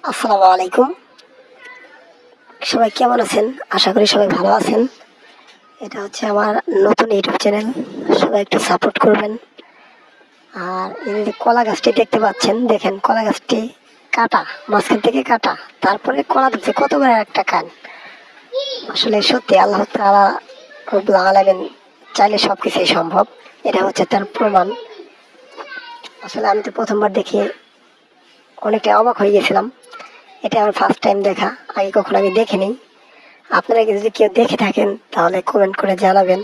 আসসালামু আলাইকুম। সবাই কেমন আছেন? আশা করি সবাই ভালো আছেন। এটা হচ্ছে আমার নতুন ইউটিউব চ্যানেল, সবাই একটু সাপোর্ট করবেন। আর এই যে কলা গাছটি দেখতে পাচ্ছেন, দেখেন কলা গাছটি কাটা, মাঝখান থেকে কাটা, তারপরে কলা ধরছে কত বড় একটা কান। আসলে সত্যি আল্লাহ তাআলা রব্বুল আলামিন চাইলে সবকিছুই সম্ভব, এটা হচ্ছে তার প্রমাণ। আসলে আমি তো প্রথমবার দেখে অনেকটা অবাক হয়ে গেছিলাম। এটা আমার ফার্স্ট টাইম দেখা, আগে কখনো আমি দেখিনি। আপনারা যদি কেউ দেখে থাকেন তাহলে কমেন্ট করে জানাবেন।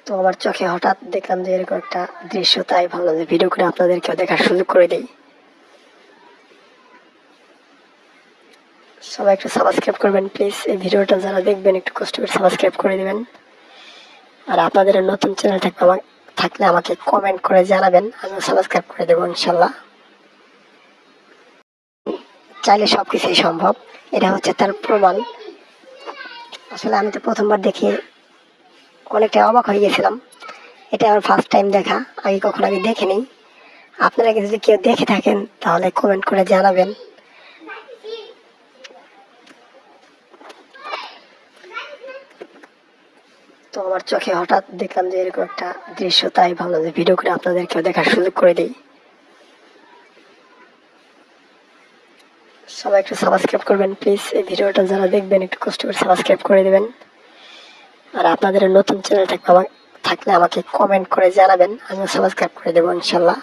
তো আমার চোখে হঠাৎ দেখলাম যে এরকম একটা দৃশ্য, তাই ভাবলাম যে ভিডিও করে আপনাদেরকেও দেখার সুযোগ করে দিই। সবাই একটু সাবস্ক্রাইব করবেন প্লিজ। এই ভিডিওটা যারা দেখবেন একটু কষ্ট করে সাবস্ক্রাইব করে দিবেন। আর আপনাদের নতুন চ্যানেল থাকলে আমাকে কমেন্ট করে জানাবেন, আমি সাবস্ক্রাইব করে দেবো ইনশাল্লাহ। চাইলে সবকিছুই সম্ভব, এটা হচ্ছে তার প্রমাণ। আসলে আমি তো প্রথমবার দেখে অনেকটা অবাক হয়ে গেছিলাম। এটা আমার ফার্স্ট টাইম দেখা, আগে কখনো আমি দেখিনি। আপনারা যদি কেউ দেখে থাকেন তাহলে কমেন্ট করে জানাবেন। তো আমার চোখে হঠাৎ দেখলাম যে এরকম একটা দৃশ্য, তাই ভাবলাম যে ভিডিও করে আপনাদেরকেও দেখার সুযোগ করে দিই। সবাই একটু সাবস্ক্রাইব করবেন প্লিজ। এই ভিডিওটা যারা দেখবেন একটু কষ্ট করে সাবস্ক্রাইব করে দেবেন। আর আপনাদের নতুন চ্যানেল থাকলে আমাকে কমেন্ট করে জানাবেন, আমিও সাবস্ক্রাইব করে দেবো ইনশাল্লাহ।